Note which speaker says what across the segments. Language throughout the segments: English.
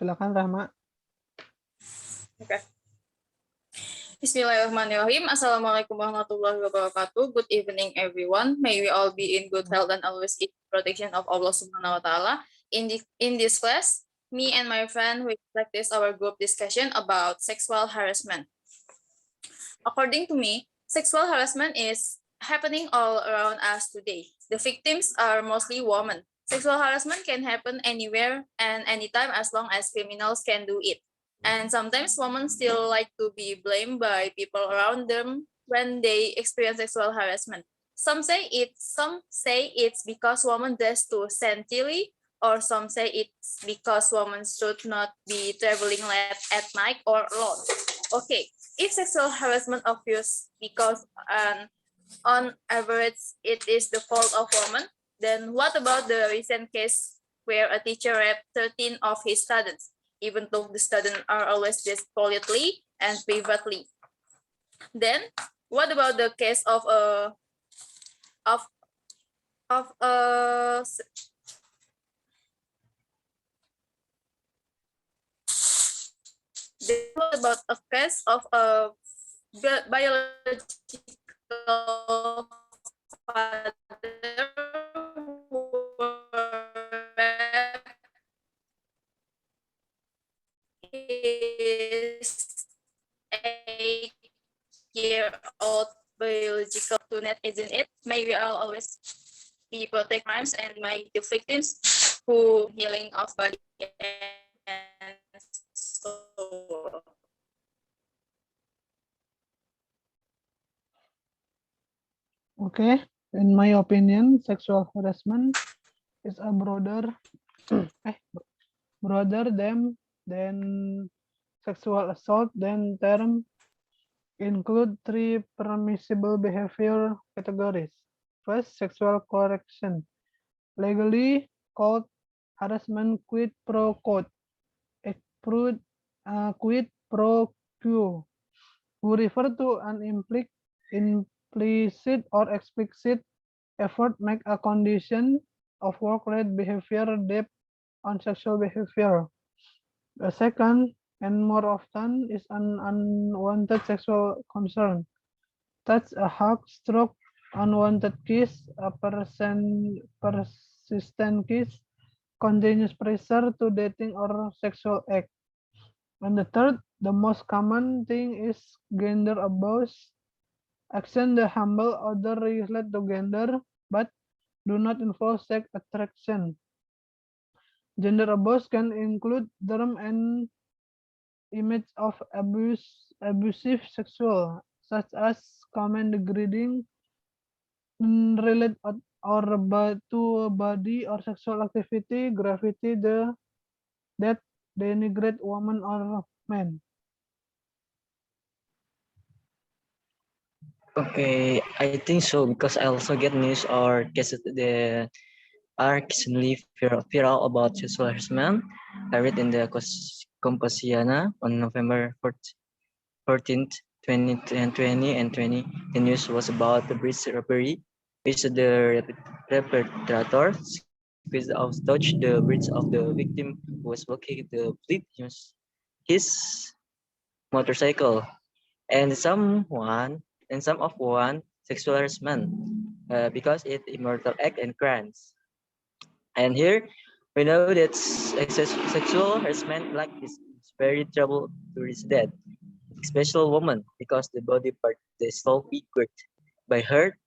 Speaker 1: Silakan Rahma.
Speaker 2: Okay. Bismillahirrahmanirrahim. Assalamualaikum warahmatullahi wabarakatuh. Good evening, everyone. May we all be in good health and always in protection of Allah Subhanahu wa Taala. In this class, me and my friend will practice our group discussion about sexual harassment. According to me, sexual harassment is happening all around us today. The victims are mostly women. Sexual harassment can happen anywhere and anytime as long as criminals can do it. And sometimes women still like to be blamed by people around them when they experience sexual harassment. Some say it's because women dress too scantily, or some say it's because women should not be traveling late at night or alone. Okay, if sexual harassment occurs because on average it is the fault of women, then what about the recent case where a teacher raped 13 of his students, even though the students are always dressed politely and privately? Then what about the case of a what about a case of a biological father who is 8-year-old biological unit, isn't it? May we all always be protect crimes and make the victims who healing of body and soul.
Speaker 1: Okay, in my opinion, sexual harassment is a broader than sexual assault. Then term include three permissible behavior categories. First, sexual coercion, legally called harassment quid pro quo, quid pro quo, who refer to an implicit or explicit effort make a condition of work-related behavior depend on sexual behavior. The second, and more often, is an unwanted sexual concern. That's a hug, stroke, unwanted kiss, a persistent kiss, continuous pressure to dating or sexual act. And the third, the most common thing is gender abuse, action the humble other relate to gender, but do not involve sex attraction. Gender abuse can include term and image of abusive sexual, such as comment degrading relate or to a body or sexual activity, graffiti that denigrate women or men.
Speaker 3: Okay, I think so because I also get news or cases that are occasionally viral about sexual harassment. I read in the Compasiana on November 14th, 2020 and 20. The news was about the bridge robbery, which the perpetrator squeezed out touch the bridge of the victim who was walking the fleet his motorcycle, and some of one sexual harassment because it immortal act and crimes. And here we know that sexual harassment like this is very trouble to reach death, especially women, because the body part is so figured by her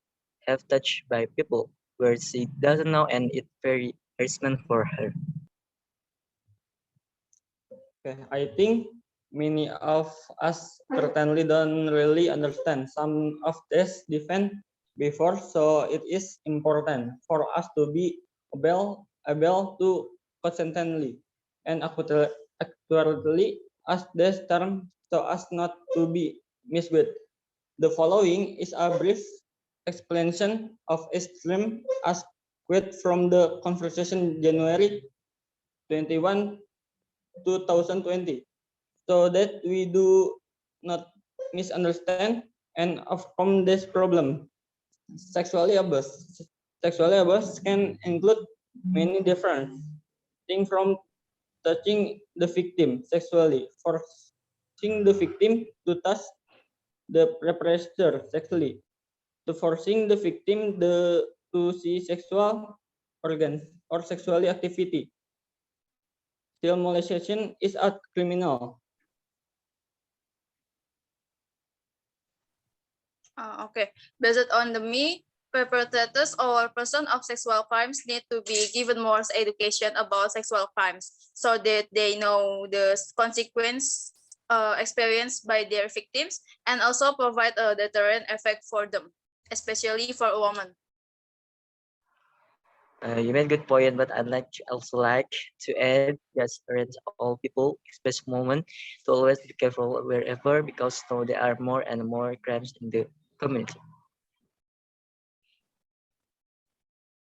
Speaker 3: have touched by people where she doesn't know, and it very harassment for her.
Speaker 4: Okay, I think many of us certainly don't really understand some of this defense before, so it is important for us to be able to constantly and accurately ask this term so as not to be misread. The following is a brief explanation of extreme as quote from the conversation January 21, 2020, so that we do not misunderstand and overcome this problem. Sexually abuse can include many different things, from touching the victim sexually, forcing the victim to touch the perpetrator sexually, to forcing the victim to see sexual organs or sexually activity. Still molestation is a criminal.
Speaker 2: Okay, based on the perpetrators or person of sexual crimes need to be given more education about sexual crimes so that they know the consequence experienced by their victims and also provide a deterrent effect for them, especially for a woman.
Speaker 3: You made good point, but I'd also like to add, just urge all people, especially women, to always be careful wherever, because now there are more and more crimes in the community.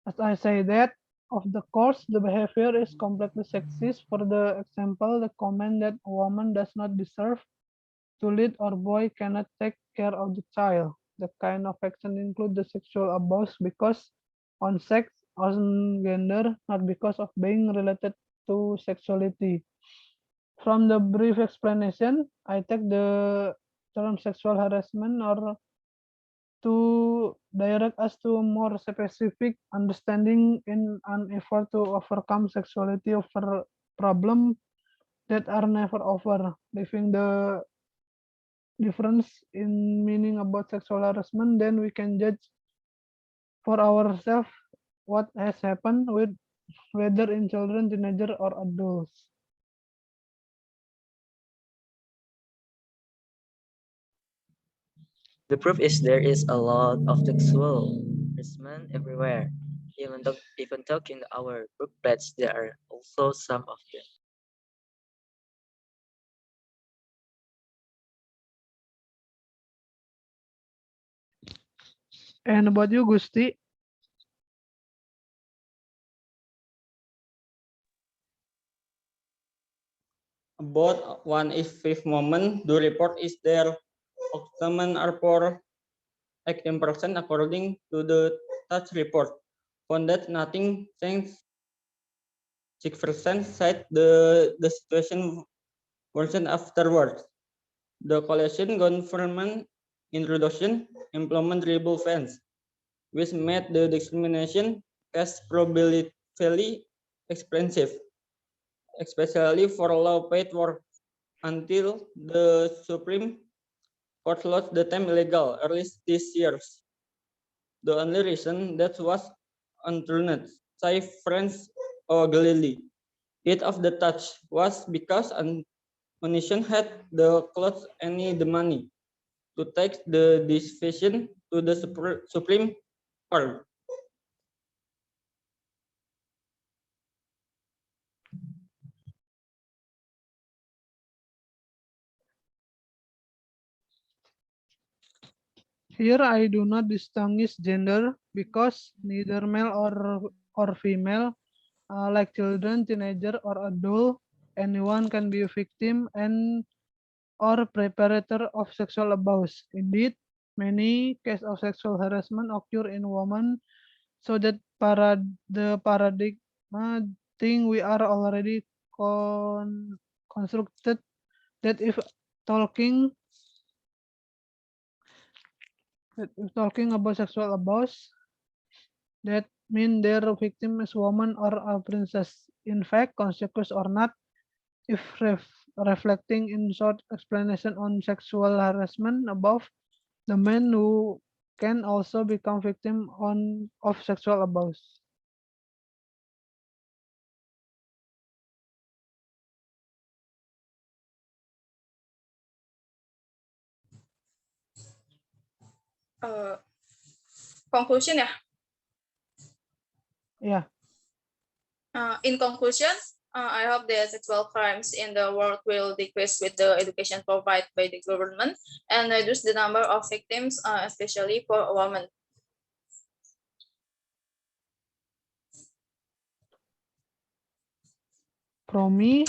Speaker 1: As I say that, of the course, the behavior is completely sexist. For the example, the comment that a woman does not deserve to lead or boy cannot take care of the child. The kind of action include the sexual abuse because on sex, on gender, not because of being related to sexuality. From the brief explanation, I take the term sexual harassment or to direct us to more specific understanding in an effort to overcome sexuality over problem that are never over, leaving the difference in meaning about sexual harassment, then we can judge for ourselves what has happened with whether in children, teenager, or adults.
Speaker 3: The proof is there is a lot of sexual harassment everywhere. Even talking our workplace, there are also some of them.
Speaker 1: And about you, Gusti?
Speaker 4: About 1/5 moment, the report is there. Octamen are for 18% according to the touch report. Found that nothing changed. 6% said the situation worsened afterwards. The coalition government introduction implement rebel fence, which made the discrimination case probably expensive, especially for low-paid work, until the Supreme Court lost the term illegal early this year. The only reason that was unturned, say France or Galilee. It of the touch was because Onision had the clothes and the money to take the decision to the Supreme Court.
Speaker 1: Here I do not distinguish gender because neither male or female, like children, teenager, or adult, anyone can be a victim and or preparator of sexual abuse. Indeed, many cases of sexual harassment occur in women, so that the paradigm thing we are already constructed that if talking about sexual abuse, that mean their victim is woman or a princess. In fact, conscious or not, if reflecting in short explanation on sexual harassment above, the men who can also become victim of sexual abuse.
Speaker 2: Conclusion ya.
Speaker 1: Yeah.
Speaker 2: In conclusion, I hope the sexual crimes in the world will decrease with the education provided by the government and reduce the number of victims, especially for women.
Speaker 1: From me,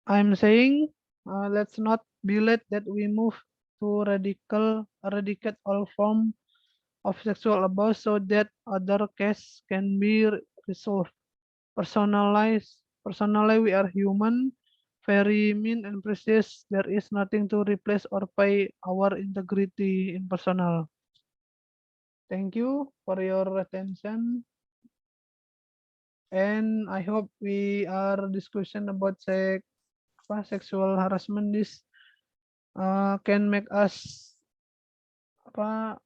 Speaker 1: I'm saying let's not be late that we move to eradicate all form of sexual abuse so that other cases can be resolved. Personally, we are human, very mean and precious. There is nothing to replace or pay our integrity in personal. Thank you for your attention. And I hope we are discussion about sexual harassment this can make us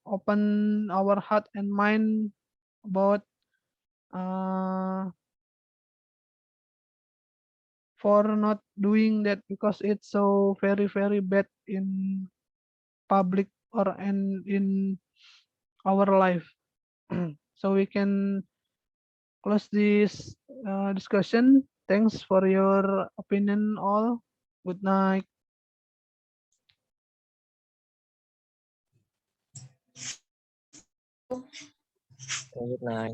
Speaker 1: open our heart and mind about for not doing that, because it's so very bad in public or in our life. So we can close this discussion. Thanks for your opinion all. Good night.
Speaker 3: Good night.